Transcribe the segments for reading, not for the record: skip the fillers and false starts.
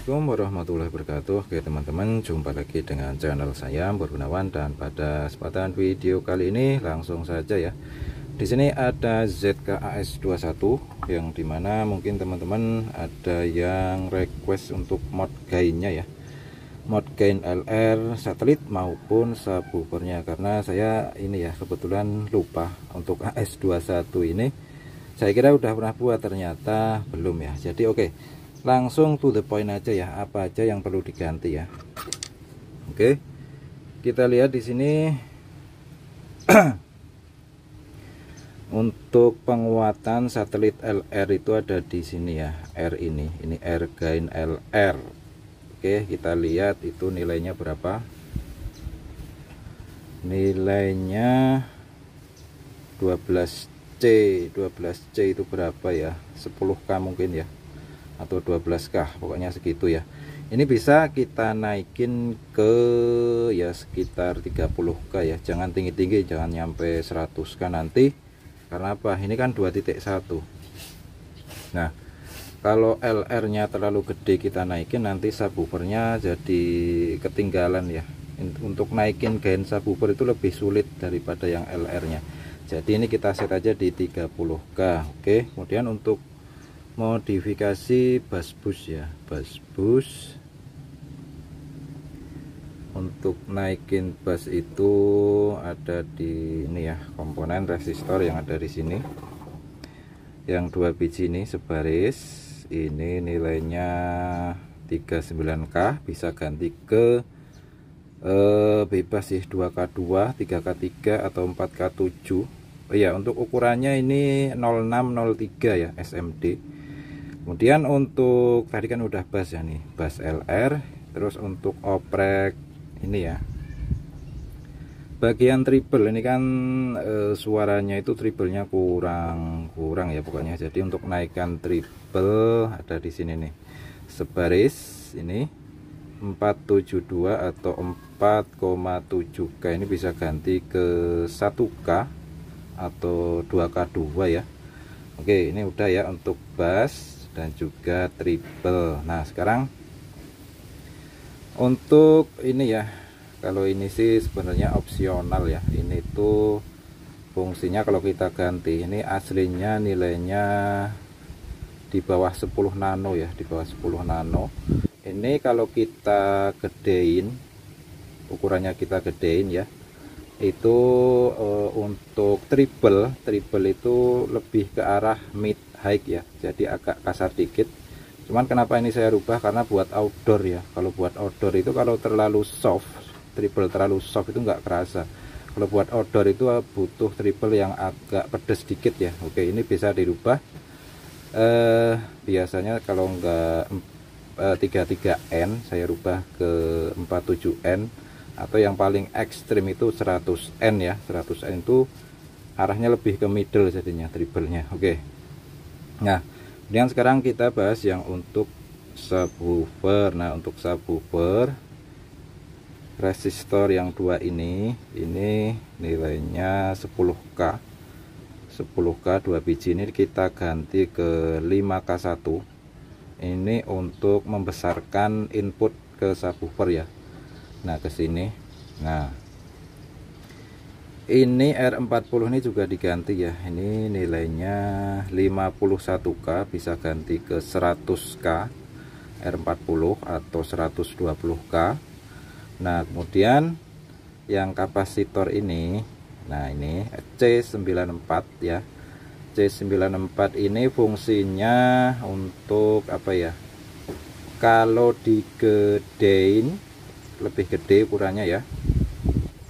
Assalamualaikum warahmatullahi wabarakatuh. Oke teman-teman, jumpa lagi dengan channel saya Bor Gunawan, dan pada kesempatan video kali ini langsung saja ya. Di sini ada ZKAS21 yang dimana mungkin teman-teman ada yang request untuk mod gainnya ya, mod gain LR satelit maupun subwoofernya, karena saya ini ya kebetulan lupa untuk AS21 ini. Saya kira udah pernah buat, ternyata belum ya. Jadi oke, langsung to the point aja ya, apa aja yang perlu diganti ya. Oke, kita lihat di sini. Untuk penguatan satelit LR itu ada di sini ya, R ini R gain LR. Oke, kita lihat itu nilainya berapa. Nilainya 12C itu berapa ya, 10K mungkin ya, atau 12K, pokoknya segitu ya. Ini bisa kita naikin ke ya sekitar 30K ya, jangan tinggi-tinggi, jangan nyampe 100K nanti. Karena apa? Ini kan 2.1. Nah, kalau LR nya terlalu gede kita naikin, nanti subwoofernya jadi ketinggalan ya. Untuk naikin gain subwoofer itu lebih sulit daripada yang LR nya. Jadi ini kita set aja di 30K. Oke, kemudian untuk modifikasi bass boost ya, bass boost. Untuk naikin bass itu ada di ini ya, komponen resistor yang ada di sini, yang 2 biji ini sebaris. Ini nilainya 39K, bisa ganti ke bebas sih, 2K2, 3K3 atau 4K7. Oh iya, untuk ukurannya ini 0603 ya, SMD. Kemudian untuk tadi kan udah bass ya nih, bass LR. Terus untuk oprek ini ya, bagian treble ini kan suaranya itu treble-nya kurang ya pokoknya. Jadi untuk naikkan treble ada di sini nih, sebaris ini 472 atau 4,7K, ini bisa ganti ke 1K atau 2K2 ya. Oke, ini udah ya untuk bass dan juga treble. Nah, sekarang untuk ini ya, kalau ini sih sebenarnya opsional ya. Ini tuh fungsinya kalau kita ganti, ini aslinya nilainya di bawah 10 nano ya, di bawah 10 nano. Ini kalau kita gedein, ukurannya kita gedein ya, itu untuk treble itu lebih ke arah mid high ya, jadi agak kasar dikit. Cuman kenapa ini saya rubah, karena buat outdoor ya. Kalau buat outdoor itu kalau terlalu soft, treble terlalu soft itu nggak kerasa. Kalau buat outdoor itu butuh treble yang agak pedes dikit ya. Oke, ini bisa dirubah. Biasanya kalau nggak 33N, saya rubah ke 47N, atau yang paling ekstrim itu 100N ya. 100N itu arahnya lebih ke middle jadinya treble-nya. Oke. Nah, kemudian sekarang kita bahas yang untuk subwoofer. Nah, untuk subwoofer resistor yang 2 ini nilainya 10K 2 biji, ini kita ganti ke 5K1. ini untuk membesarkan input ke subwoofer ya. Nah, ke sini. Nah, ini R40 ini juga diganti ya. Ini nilainya 51K, bisa ganti ke 100K R40 atau 120K. Nah, kemudian yang kapasitor ini, nah ini C94 ya. C94 ini fungsinya untuk apa ya? Kalau digedein lebih gede ukurannya ya.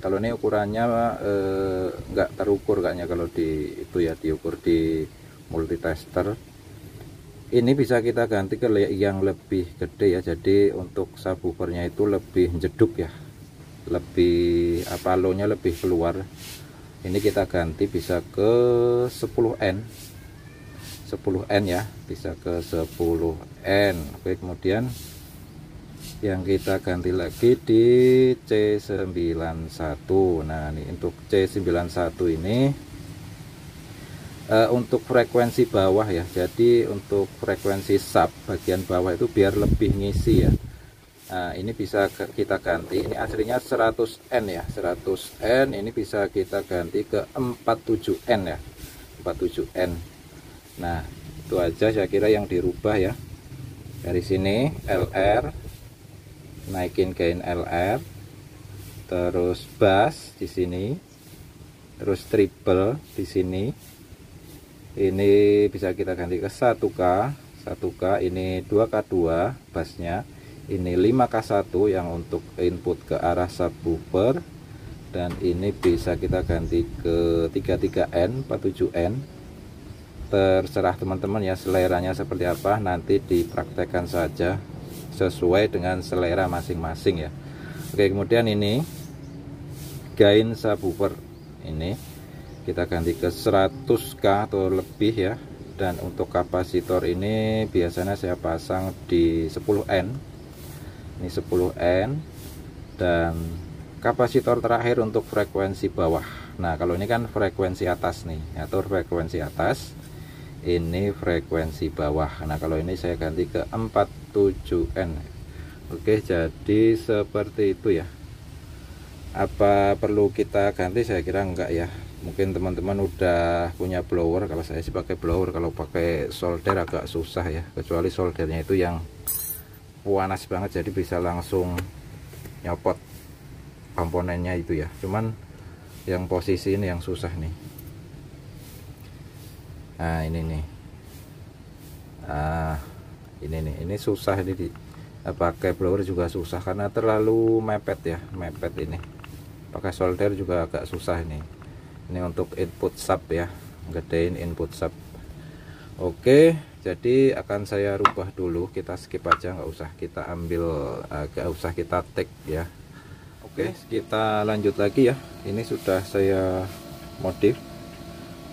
Kalau ini ukurannya nggak terukur kayaknya kalau di itu ya, diukur di multitester. Ini bisa kita ganti ke yang lebih gede ya. Jadi untuk subwoofernya itu lebih jeduk ya, lebih apa, low-nya lebih keluar. Ini kita ganti bisa ke 10N ya, bisa ke 10N. Oke, kemudian yang kita ganti lagi di C91. Nah, ini untuk C91 ini untuk frekuensi bawah ya. Jadi untuk frekuensi sub bagian bawah itu biar lebih ngisi ya. Nah, ini bisa kita ganti. Ini aslinya 100N ya, 100N. Ini bisa kita ganti ke 47N ya, 47N. Nah, itu aja saya kira yang dirubah ya. Dari sini LR, naikin gain LR, terus bass di sini, terus treble di sini. Ini bisa kita ganti ke 1K, 1K. Ini 2K2 bassnya. Ini 5K1 yang untuk input ke arah subwoofer, dan ini bisa kita ganti ke 33N, 47N. Terserah teman-teman ya seleranya seperti apa, nanti dipraktekkan saja sesuai dengan selera masing-masing ya. Oke, kemudian ini gain subwoofer, ini kita ganti ke 100K atau lebih ya. Dan untuk kapasitor ini biasanya saya pasang di 10N. Ini 10N. Dan kapasitor terakhir untuk frekuensi bawah. Nah, kalau ini kan frekuensi atas nih, atur frekuensi atas. Ini frekuensi bawah. Nah, kalau ini saya ganti ke 47N. Oke, jadi seperti itu ya. Apa perlu kita ganti? Saya kira enggak ya. Mungkin teman-teman udah punya blower. Kalau saya sih pakai blower. Kalau pakai solder agak susah ya, kecuali soldernya itu yang panas banget, jadi bisa langsung nyopot komponennya itu ya. Cuman yang posisi ini yang susah nih. Nah, ini nih. Ini susah ini pakai blower juga susah karena terlalu mepet ya, mepet ini. Pakai solder juga agak susah ini. Ini untuk input sub ya, gedein input sub. Oke, jadi akan saya rubah dulu. Kita skip aja, nggak usah kita ambil, nggak usah kita take ya. Oke, kita lanjut lagi ya. Ini sudah saya modif.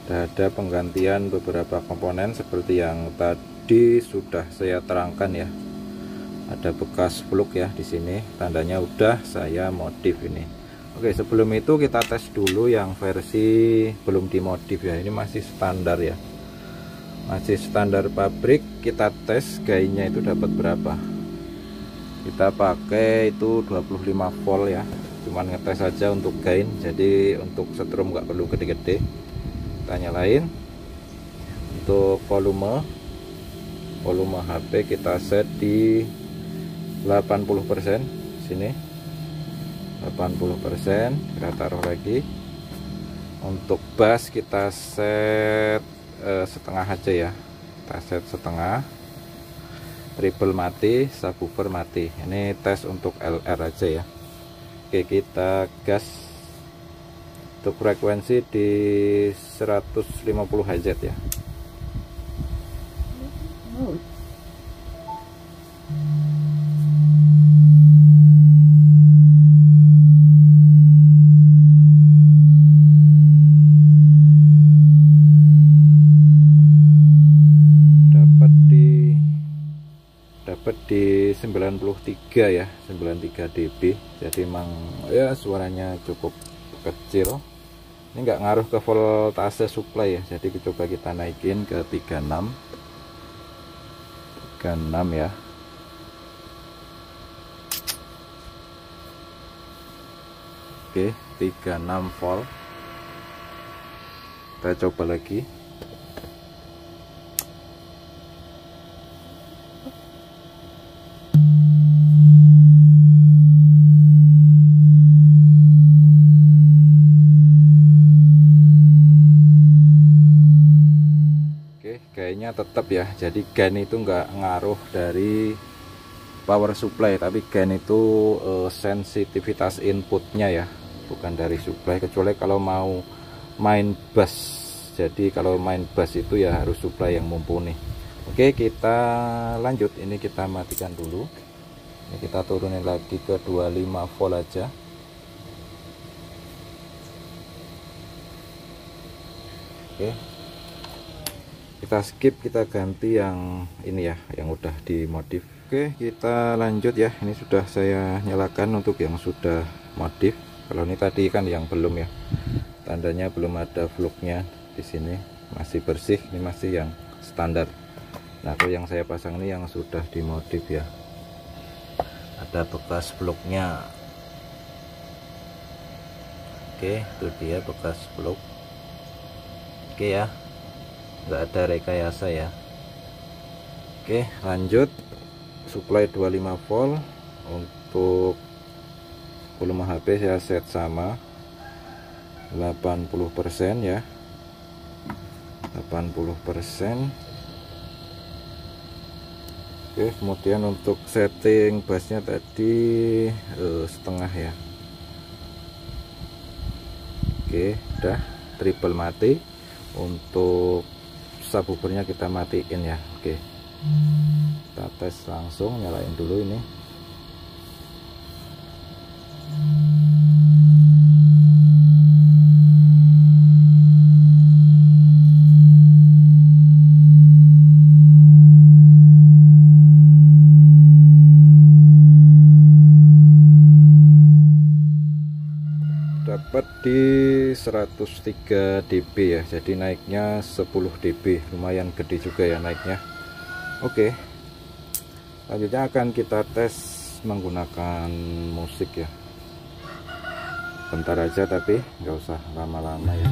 Ada penggantian beberapa komponen seperti yang tadi sudah saya terangkan ya. Ada bekas plug ya di sini, tandanya udah saya modif ini. Oke, sebelum itu kita tes dulu yang versi belum dimodif ya. Ini masih standar ya, masih standar pabrik. Kita tes gainnya itu dapat berapa. Kita pakai itu 25 volt ya, cuman ngetes saja untuk gain. Jadi untuk setrum nggak perlu gede-gede. Kita nyalain. Untuk volume HP kita set di 80%. Sini 80%, kita taruh lagi. Untuk bass kita set setengah aja ya, kita set setengah. Treble mati, subwoofer mati. Ini tes untuk LR aja ya. Oke, kita gas. Untuk frekuensi di 150 Hz ya. Dapat di 93 ya, 93 dB. Jadi emang ya suaranya cukup kecil. Ini nggak ngaruh ke voltase supply ya. Jadi coba kita naikin ke 36 ya. Oke, 36 volt. Kita coba lagi. Kayaknya tetap ya. Jadi gain itu nggak ngaruh dari power supply, tapi gain itu sensitivitas inputnya ya, bukan dari supply. Kecuali kalau mau main bass. Jadi kalau main bass itu ya harus supply yang mumpuni. Oke, kita lanjut. Ini kita matikan dulu. Ini kita turunin lagi ke 25 volt aja. Oke, kita skip, kita ganti yang ini ya, yang udah dimodif. Oke, kita lanjut ya. Ini sudah saya nyalakan untuk yang sudah modif. Kalau ini tadi kan yang belum ya, tandanya belum ada fluknya di sini, masih bersih, ini masih yang standar. Nah kalau yang saya pasang ini yang sudah dimodif ya, ada bekas bloknya. Oke, itu dia bekas blok. Oke ya, nggak ada rekayasa ya. Oke, lanjut. Supply 25 volt. Untuk volume HP saya set sama 80% ya, 80%. Oke, kemudian untuk setting bassnya tadi setengah ya. Oke, udah triple mati. Untuk subwoofernya kita matiin ya. Oke, kita tes langsung, nyalain dulu ini. Dapat di 103 dB ya, jadi naiknya 10 dB, lumayan gede juga ya naiknya. Oke, selanjutnya akan kita tes menggunakan musik ya. Bentar aja tapi nggak usah lama-lama ya.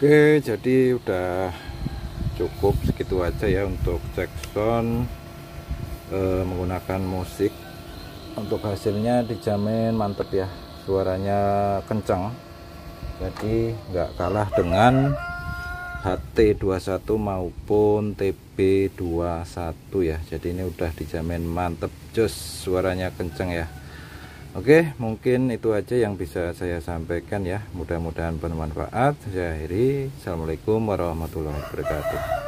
Oke, jadi udah cukup segitu aja ya untuk cek sound menggunakan musik. Untuk hasilnya dijamin mantep ya, suaranya kencang, jadi nggak kalah dengan HT21 maupun TB21 ya. Jadi ini udah dijamin mantep, jos, suaranya kencang ya. Oke, mungkin itu aja yang bisa saya sampaikan ya. Mudah-mudahan bermanfaat. Saya akhiri. Assalamualaikum warahmatullahi wabarakatuh.